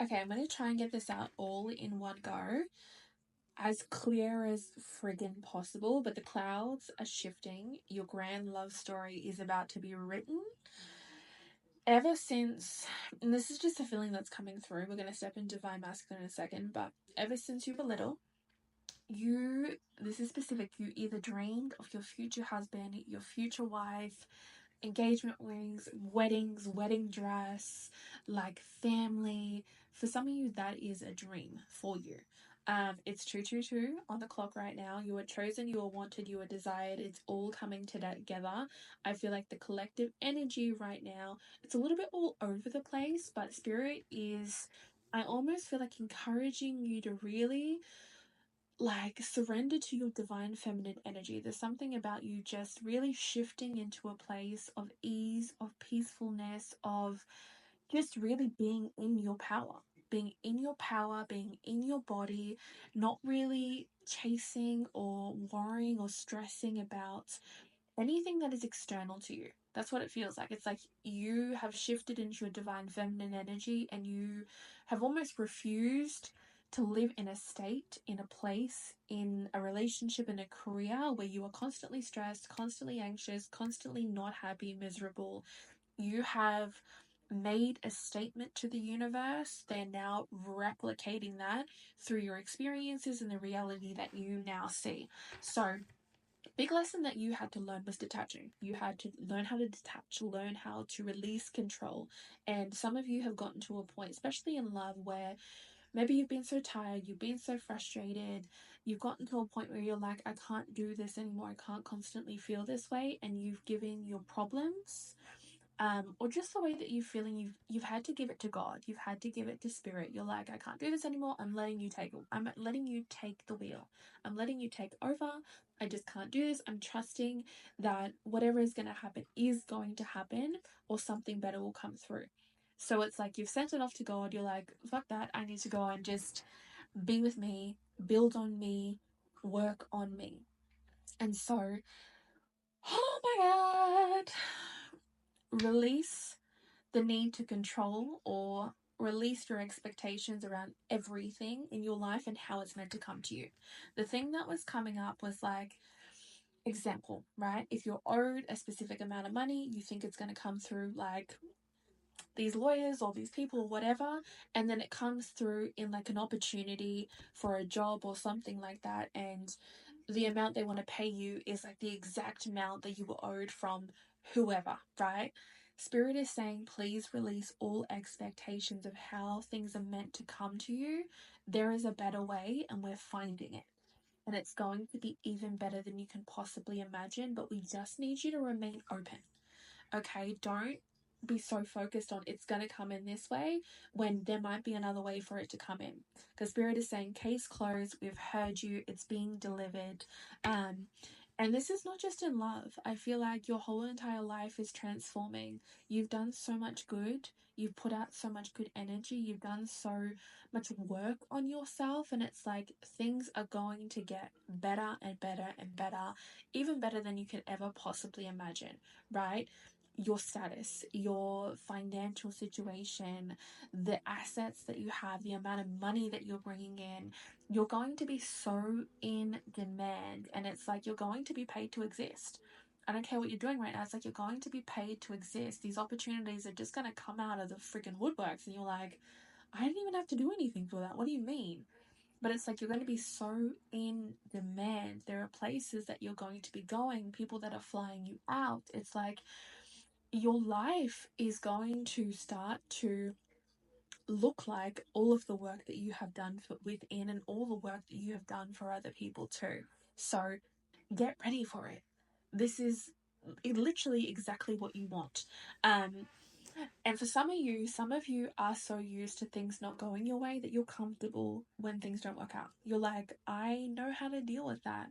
Okay, I'm going to try and get this out all in one go, as clear as friggin' possible, but the clouds are shifting. Your grand love story is about to be written. Ever since, and this is just a feeling that's coming through, we're going to step into divine masculine in a second, but ever since you were little, this is specific, you either dreamed of your future husband, your future wife, engagement rings, weddings, wedding dress, like family. For some of you, that is a dream for you. It's 222 on the clock right now. You are chosen, you are wanted, you are desired. It's all coming together. I feel like the collective energy right now, it's a little bit all over the place, but spirit is, I almost feel like encouraging you to really like surrender to your divine feminine energy. There's something about you just really shifting into a place of ease, of peacefulness, of just really being in your power, being in your power, being in your body, not really chasing or worrying or stressing about anything that is external to you. That's what it feels like. It's like you have shifted into your divine feminine energy and you have almost refused to live in a state, in a place, in a relationship, in a career where you are constantly stressed, constantly anxious, constantly not happy, miserable. You have made a statement to the universe. They're now replicating that through your experiences and the reality that you now see. So big lesson that you had to learn was detaching. You had to learn how to detach, learn how to release control. And some of you have gotten to a point, especially in love, where maybe you've been so tired, you've been so frustrated, you've gotten to a point where you're like, I can't do this anymore, I can't constantly feel this way, and you've given your problems or just the way that you're feeling, you've had to give it to God, you've had to give it to spirit. You're like, I can't do this anymore. I'm letting you take the wheel. I'm letting you take over. I just can't do this. I'm trusting that whatever is going to happen is going to happen, or something better will come through. So it's like you've sent it off to God. You're like, fuck that. I need to go and just be with me, build on me, work on me. And so, oh my God, release the need to control or release your expectations around everything in your life and how it's meant to come to you. The thing that was coming up was like, example, right? If you're owed a specific amount of money, you think it's going to come through like these lawyers or these people or whatever, and then it comes through in like an opportunity for a job or something like that, and the amount they want to pay you is like the exact amount that you were owed from whoever, right? Spirit is saying, please release all expectations of how things are meant to come to you. There is a better way, and we're finding it. And it's going to be even better than you can possibly imagine, but we just need you to remain open. Okay, don't be so focused on it's going to come in this way when there might be another way for it to come in. Because Spirit is saying, case closed, we've heard you, it's being delivered. And this is not just in love. I feel like your whole entire life is transforming. You've done so much good. You've put out so much good energy. You've done so much work on yourself. And it's like things are going to get better and better and better, even better than you could ever possibly imagine, right? Your status, your financial situation, the assets that you have, the amount of money that you're bringing in, you're going to be so in demand, and it's like you're going to be paid to exist. I don't care what you're doing right now. It's like you're going to be paid to exist. These opportunities are just going to come out of the freaking woodworks, and you're like, I didn't even have to do anything for that. What do you mean? But it's like you're going to be so in demand. There are places that you're going to be going, people that are flying you out. It's like your life is going to start to look like all of the work that you have done within, and all the work that you have done for other people too. So get ready for it. This is literally exactly what you want. And for some of you are so used to things not going your way that you're comfortable when things don't work out. You're like, I know how to deal with that.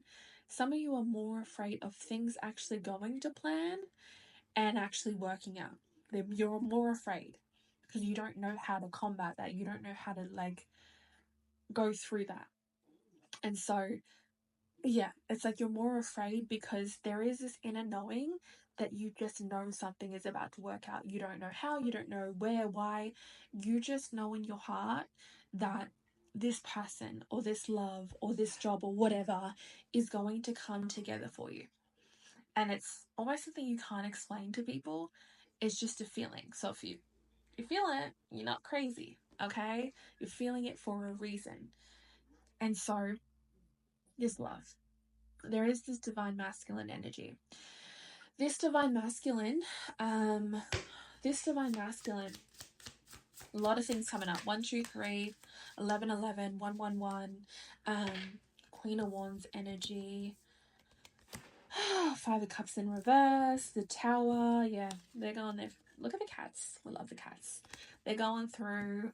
Some of you are more afraid of things actually going to plan and actually working out. You're more afraid because you don't know how to combat that. You don't know how to like go through that. And so, yeah, it's like you're more afraid because there is this inner knowing that you just know something is about to work out. You don't know how, you don't know where, why. You just know in your heart that this person or this love or this job or whatever is going to come together for you. And it's almost something you can't explain to people. It's just a feeling. So if you feel it, you're not crazy, okay? You're feeling it for a reason. And so, this love. There is this divine masculine energy. This divine masculine, a lot of things coming up. 1, 2, 3, 11, 11, 1, 1, 1, Queen of Wands energy, 5 of Cups in reverse, the Tower. Yeah, they're going there. Look at the cats. We love the cats. They're going through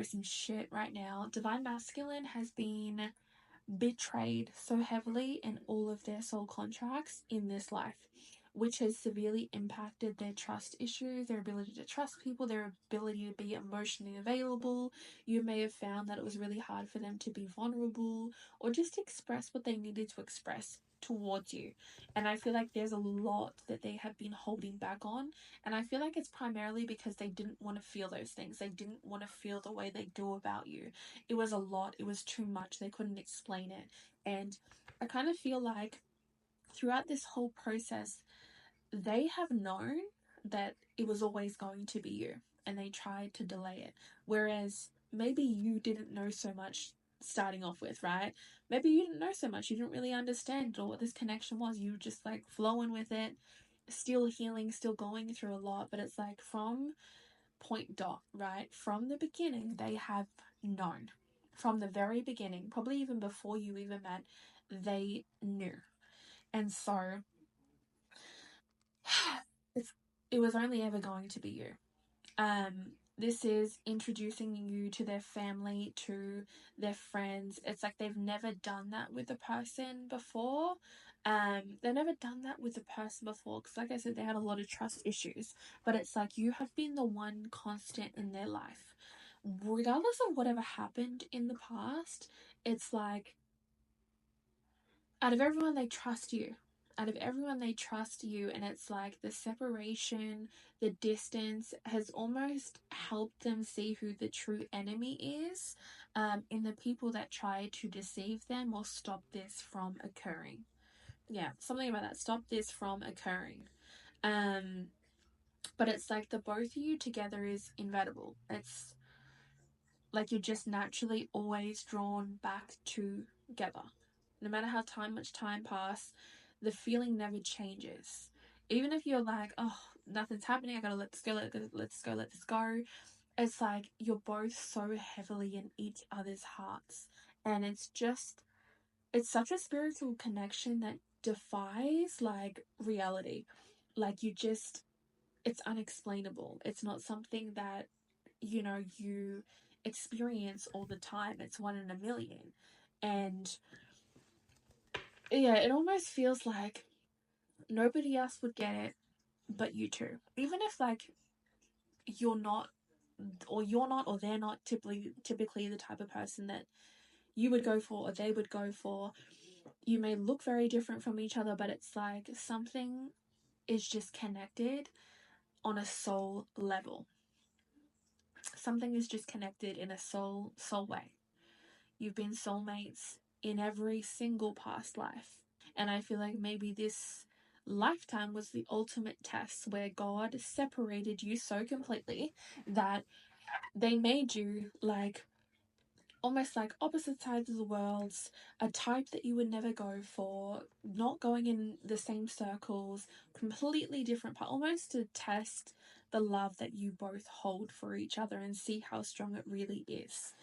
some shit right now. Divine masculine has been betrayed so heavily in all of their soul contracts in this life, which has severely impacted their trust issues, their ability to trust people, their ability to be emotionally available. You may have found that it was really hard for them to be vulnerable or just express what they needed to express towards you. And I feel like there's a lot that they have been holding back on, and I feel like it's primarily because they didn't want to feel those things. They didn't want to feel the way they do about you. It was a lot. It was too much. They couldn't explain it. And I kind of feel like throughout this whole process, they have known that it was always going to be you, and they tried to delay it. Whereas maybe you didn't know so much starting off with, right? Maybe you didn't know so much. You didn't really understand or what this connection was. You were just like flowing with it, still healing, still going through a lot. But it's like from point dot, right? From the beginning, they have known. From the very beginning, probably even before you even met, they knew. And so it was only ever going to be you. This is introducing you to their family, to their friends. It's like they've never done that with a person before. They've never done that with a person before because, like I said, they had a lot of trust issues. But it's like you have been the one constant in their life. Regardless of whatever happened in the past, it's like out of everyone, they trust you. Out of everyone, they trust you. And it's like the separation, the distance has almost helped them see who the true enemy is, in the people that try to deceive them or stop this from occurring. Yeah, something about that. Stop this from occurring. But it's like the both of you together is inevitable. It's like you're just naturally always drawn back together. No matter how much time passes, the feeling never changes. Even if you're like, oh, nothing's happening, I gotta let this go. It's like you're both so heavily in each other's hearts. And it's such a spiritual connection that defies like reality. Like it's unexplainable. It's not something that, you experience all the time. It's 1 in a million. And yeah, it almost feels like nobody else would get it but you two. Even if like you're not or they're not typically the type of person that you would go for or they would go for. You may look very different from each other, but it's like something is just connected on a soul level. Something is just connected in a soul way. You've been soulmates in every single past life. And I feel like maybe this lifetime was the ultimate test where God separated you so completely that they made you like almost like opposite sides of the worlds, a type that you would never go for, not going in the same circles, completely different, almost to test the love that you both hold for each other and see how strong it really is.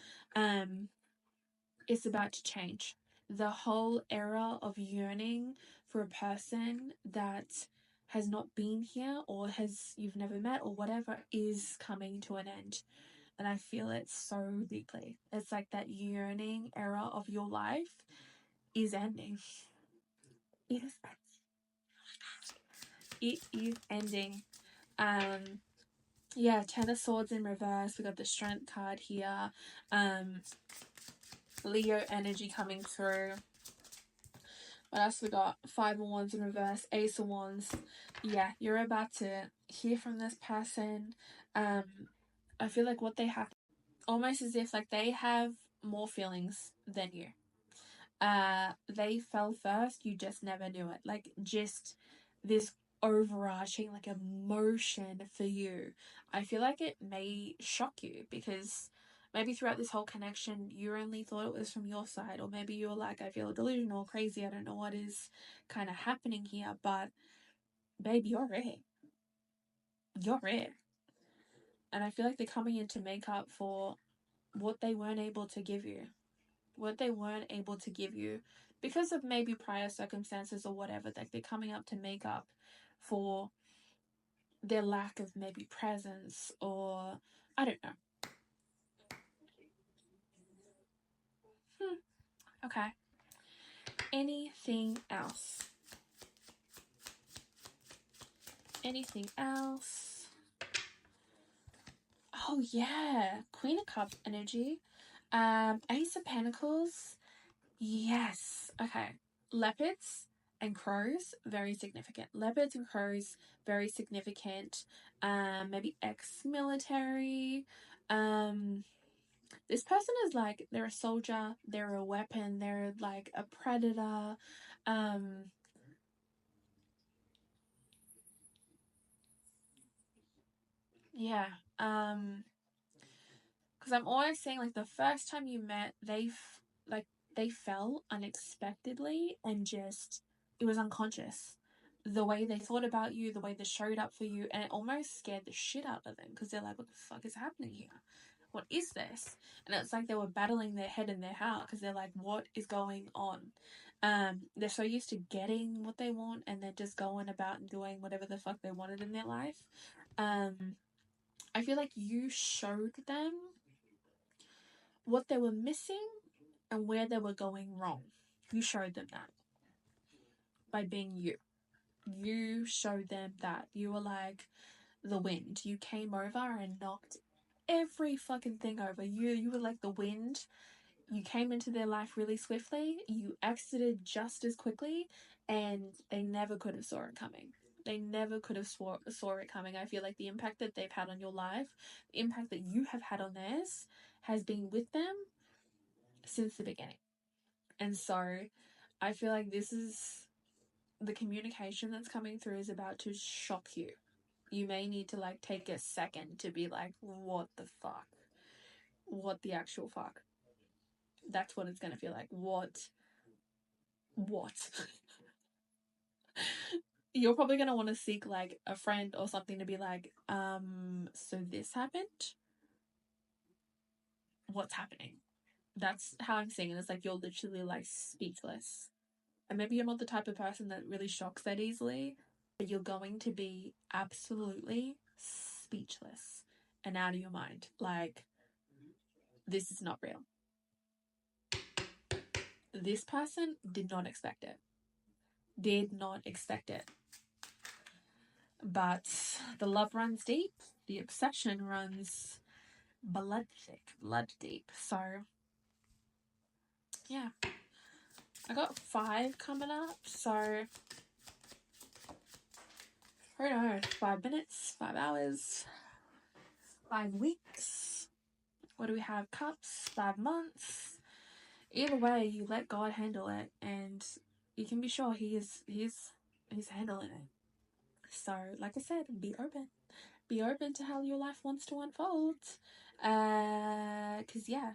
It's about to change. The whole era of yearning for a person that has not been here or you've never met or whatever is coming to an end. And I feel it so deeply. It's like that yearning era of your life is ending. It is ending. Yeah, 10 of Swords in reverse. We got the Strength card here. Leo energy coming through. What else we got? Five of Wands in reverse, Ace of Wands. Yeah, you're about to hear from this person. I feel like what they have, almost as if like they have more feelings than you. They fell first, you just never knew it. Like, just this overarching like emotion for you. I feel like it may shock you, because maybe throughout this whole connection you only thought it was from your side, or maybe you were like, I feel delusional, crazy, I don't know what is kind of happening here. But babe, you're rare. You're rare. And I feel like they're coming in to make up for what they weren't able to give you. What they weren't able to give you because of maybe prior circumstances or whatever. Like, they're coming up to make up for their lack of maybe presence, or I don't know. Okay. Anything else? Anything else? Oh yeah, Queen of Cups energy. Ace of Pentacles. Yes. Okay. Leopards and crows, very significant. Leopards and crows, very significant. Maybe ex-military. This person is like, they're a soldier, they're a weapon, they're like a predator. Yeah. Because I'm always saying, like, the first time you met, they fell unexpectedly, and just, it was unconscious. The way they thought about you, the way they showed up for you, and it almost scared the shit out of them, because they're like, what the fuck is happening here? What is this? And it's like they were battling their head in their heart, because they're like, what is going on? They're so used to getting what they want, and they're just going about and doing whatever the fuck they wanted in their life. I feel like you showed them what they were missing and where they were going wrong. You showed them that by being you. You showed them that. You were like the wind. You came over and knocked every fucking thing over. You were like the wind. You came into their life really swiftly. You exited just as quickly, and they never could have saw it coming. They never could have saw it coming. I feel like the impact that they've had on your life, the impact that you have had on theirs, has been with them since the beginning. And so I feel like this is the communication that's coming through is about to shock you. You may need to like take a second to be like, what the fuck? What the actual fuck? That's what it's going to feel like. What? You're probably going to want to seek like a friend or something to be like, so this happened? What's happening? That's how I'm seeing it. It's like you're literally like speechless. And maybe you're not the type of person that really shocks that easily, but you're going to be absolutely speechless and out of your mind. Like, this is not real. This person did not expect it. Did not expect it. But the love runs deep. The obsession runs blood thick, blood deep. So, yeah. I got 5 coming up. So, who knows? 5 minutes, 5 hours, 5 weeks. What do we have? Cups, 5 months. Either way, you let God handle it, and you can be sure he's handling it. So, like I said, be open to how your life wants to unfold. Cause yeah,